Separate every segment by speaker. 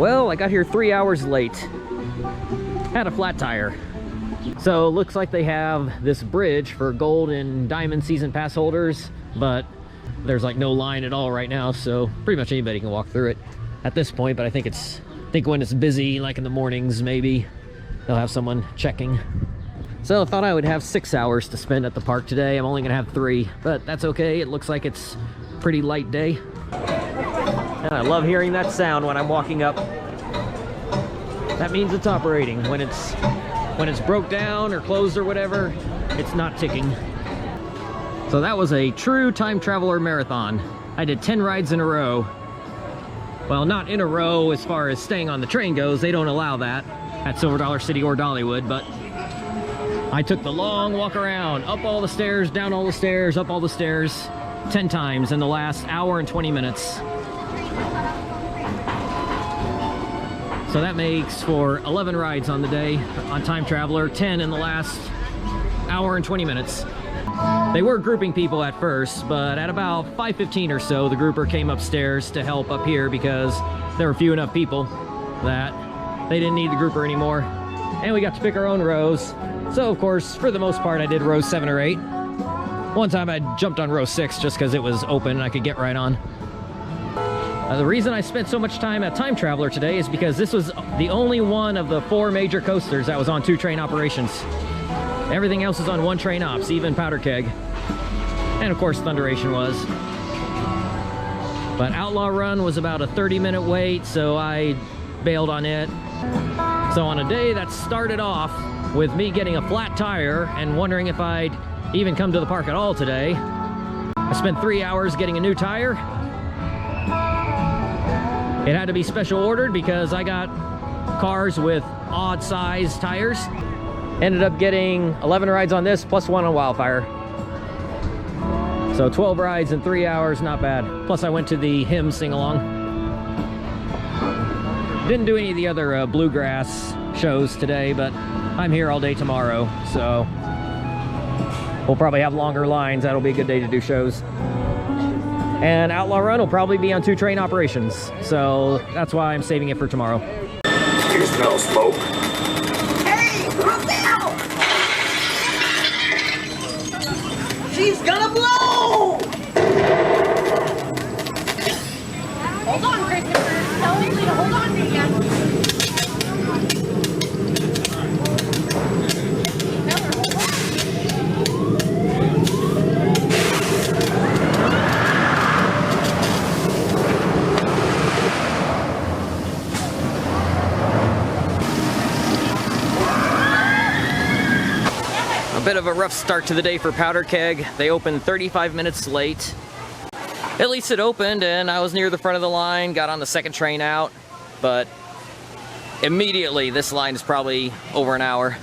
Speaker 1: Well, I got here 3 hours late. Had a flat tire. So looks like they have this bridge for gold and diamond season pass holders, but there's like no line at all right now, so pretty much anybody can walk through it at this point. But I think when it's busy, like in the mornings, maybe they'll have someone checking. So I thought I would have 6 hours to spend at the park today. I'm only gonna have 3, but that's okay. It looks like it's a pretty light day. And I love hearing that sound when I'm walking up. That means it's operating. When it's broke down or closed or whatever, it's not ticking. So that was a true time traveler marathon. I did 10 rides in a row. Well, not in a row as far as staying on the train goes. They don't allow that at Silver Dollar City or Dollywood, but I took the long walk around, up all the stairs, down all the stairs, up all the stairs, 10 times in the last hour and 20 minutes. So that makes for 11 rides on the day on Time Traveler, 10 in the last hour and 20 minutes. They were grouping people at first, but at about 5:15 or so, the grouper came upstairs to help up here because there were few enough people that they didn't need the grouper anymore. And we got to pick our own rows. So of course, for the most part, I did rows 7 or 8. One time I jumped on row 6 just because it was open and I could get right on. The reason I spent so much time at Time Traveler today is because this was the only one of the 4 major coasters that was on 2 train operations. Everything else is on 1 train ops, even Powder Keg. And of course Thunderation was. But Outlaw Run was about a 30-minute wait, so I bailed on it. So on a day that started off with me getting a flat tire and wondering if I'd even come to the park at all today, I spent 3 hours getting a new tire. It had to be special ordered because I got cars with odd size tires. Ended up getting 11 rides on this plus 1 on Wildfire. So 12 rides in 3 hours, not bad. Plus I went to the hymn sing-along. Didn't do any of the other Bluegrass shows today, but I'm here all day tomorrow, so we'll probably have longer lines. That'll be a good day to do shows. And Outlaw Run will probably be on 2 train operations, so that's why I'm saving it for tomorrow.
Speaker 2: You smell smoke.
Speaker 3: Hey, look out! She's gonna blow!
Speaker 4: Hold on, Christopher. Tell Haley to hold on to you.
Speaker 1: A bit of a rough start to the day for Powder Keg. They opened 35 minutes late. At least it opened and I was near the front of the line, got on the 2nd train out, but immediately this line is probably over an hour.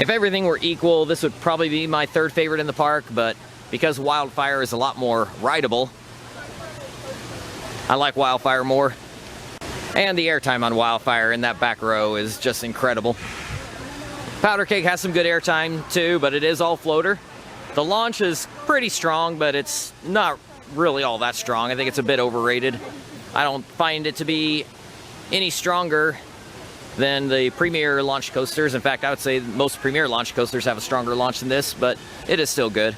Speaker 1: If everything were equal, this would probably be my 3rd favorite in the park, but because Wildfire is a lot more rideable, I like Wildfire more. And the airtime on Wildfire in that back row is just incredible. Powder Keg has some good airtime too, but it is all floater. The launch is pretty strong, but it's not really all that strong. I think it's a bit overrated. I don't find it to be any stronger than the Premier launch coasters. In fact, I would say most Premier launch coasters have a stronger launch than this, but it is still good.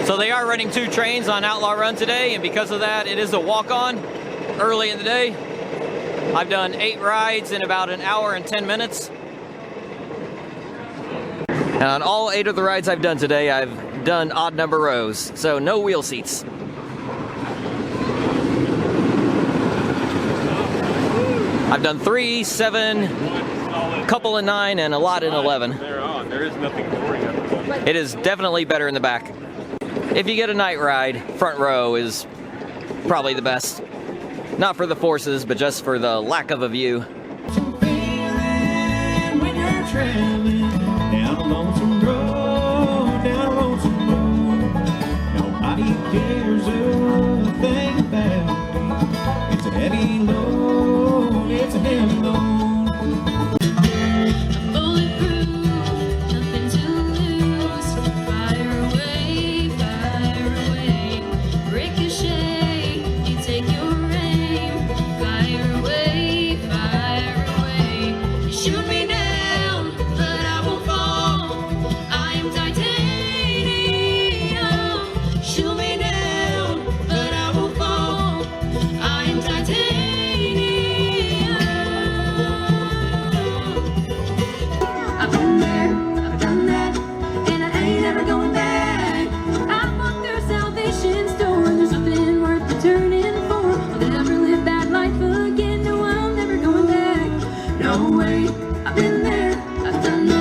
Speaker 1: So they are running 2 trains on Outlaw Run today, and because of that, it is a walk-on early in the day. I've done 8 rides in about an hour and 10 minutes. And on all 8 of the rides I've done today, I've done odd number rows, so no wheel seats. I've done 3, 7, couple in 9, and a lot in 11.
Speaker 2: There is nothing boring at the moment.
Speaker 1: It is definitely better in the back. If you get a night ride, front row is probably the best. Not for the forces, but just for the lack of a view.
Speaker 5: Cares a thing about me. It's a heavy load, it's a heavy load.
Speaker 6: Bulletproof, nothing to lose. Fire away, ricochet. You take your aim. Fire I've been there, I've done that, and I ain't ever going back. I walked through salvation's door, there's nothing worth returning for. I'll never live that life again, no, I'm never going back. No way, I've been there, I've done that.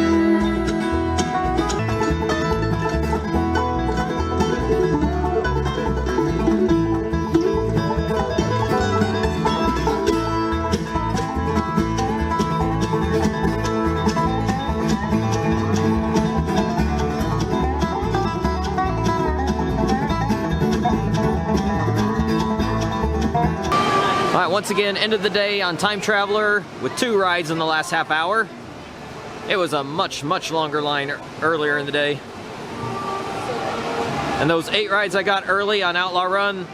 Speaker 1: All right, once again, end of the day on Time Traveler with 2 rides in the last half hour. It was a much longer line earlier in the day. And those 8 rides I got early on Outlaw Run,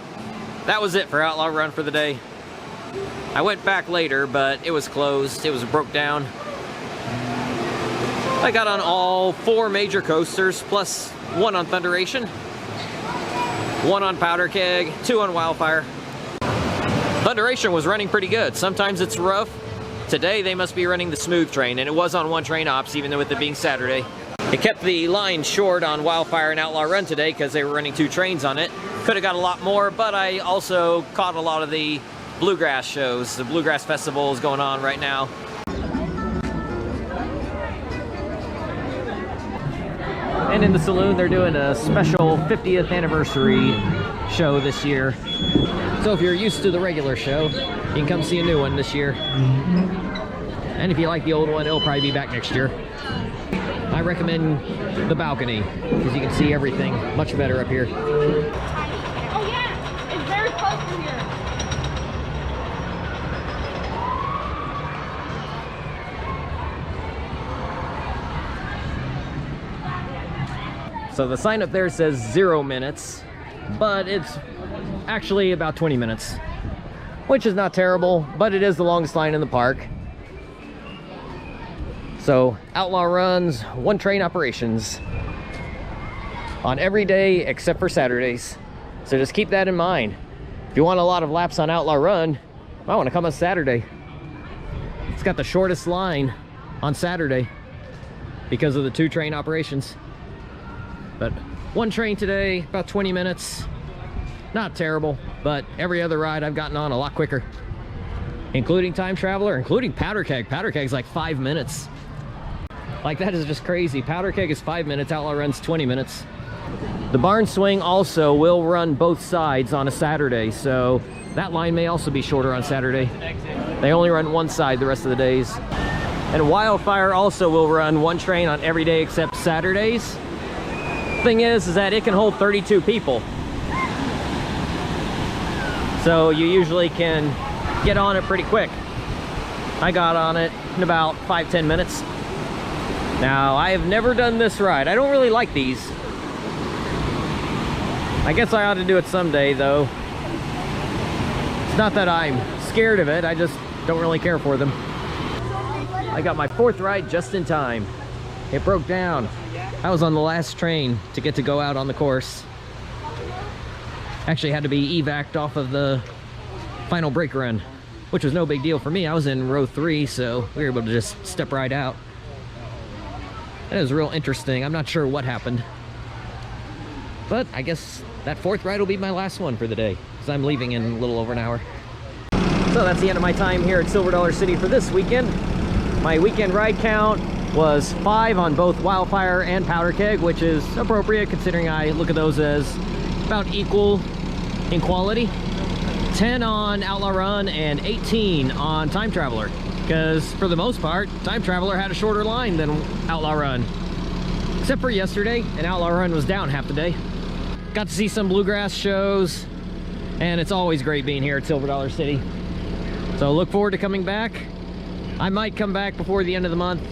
Speaker 1: that was it for Outlaw Run for the day. I went back later, but it was closed. It was broke down. I got on all 4 major coasters, plus 1 on Thunderation, 1 on Powder Keg, 2 on Wildfire. Thunderation was running pretty good. Sometimes it's rough. Today they must be running the smooth train, and it was on 1 train ops, even though with it being Saturday. It kept the line short on Wildfire and Outlaw Run today because they were running 2 trains on it. Could have got a lot more, but I also caught a lot of the Bluegrass shows. The Bluegrass Festival is going on right now. And in the saloon, they're doing a special 50th anniversary show this year. So if you're used to the regular show, you can come see a new one this year. And if you like the old one, it'll probably be back next year. I recommend the balcony because you can see everything much better up here.
Speaker 4: Oh yeah, it's very close to here.
Speaker 1: So the sign up there says 0 minutes, but it's actually about 20 minutes, which is not terrible, but it is the longest line in the park. So Outlaw runs 1 train operations on every day except for Saturdays. So just keep that in mind. If you want a lot of laps on Outlaw Run, you might want to come on Saturday. It's got the shortest line on Saturday because of the 2 train operations. But 1 train today, about 20 minutes. Not terrible, but every other ride I've gotten on a lot quicker. Including Time Traveler, including Powder Keg. Powder Keg's like 5 minutes. Like, that is just crazy. Powder Keg is 5 minutes, Outlaw Run's 20 minutes. The Barn Swing also will run both sides on a Saturday, so that line may also be shorter on Saturday. They only run 1 side the rest of the days. And Wildfire also will run 1 train on every day except Saturdays. Thing is that it can hold 32 people. So you usually can get on it pretty quick. I got on it in about 5-10 minutes. Now, I have never done this ride. I don't really like these. I guess I ought to do it someday, though. It's not that I'm scared of it, I just don't really care for them. I got my 4th ride just in time. It broke down. I was on the last train to get to go out on the course. Actually had to be evac'd off of the final brake run, which was no big deal for me. I was in row 3, so we were able to just step right out. It was real interesting. I'm not sure what happened, but I guess that 4th ride will be my last one for the day because I'm leaving in a little over an hour. So that's the end of my time here at Silver Dollar City for this weekend. My weekend ride count was 5 on both Wildfire and Powder Keg, which is appropriate considering I look at those as about equal in quality. 10 on Outlaw Run and 18 on Time Traveler, because for the most part, Time Traveler had a shorter line than Outlaw Run. Except for yesterday, and Outlaw Run was down half the day. Got to see some Bluegrass shows, and it's always great being here at Silver Dollar City. So look forward to coming back. I might come back before the end of the month,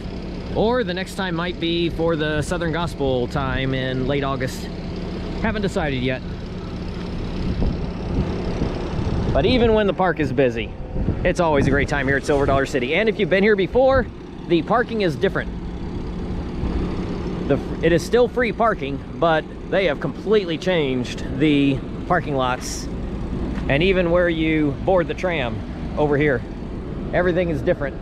Speaker 1: or the next time might be for the Southern Gospel time in late August. Haven't decided yet. But even when the park is busy, it's always a great time here at Silver Dollar City. And if you've been here before, the parking is different. It is still free parking, but they have completely changed the parking lots And even where you board the tram over here, everything is different.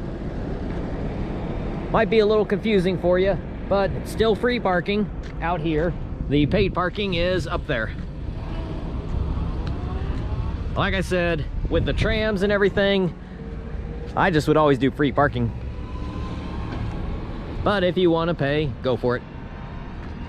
Speaker 1: Might be a little confusing for you, but it's still free parking out here. The paid parking is up there. Like I said, with the trams and everything, I just would always do free parking. But if you want to pay, go for it.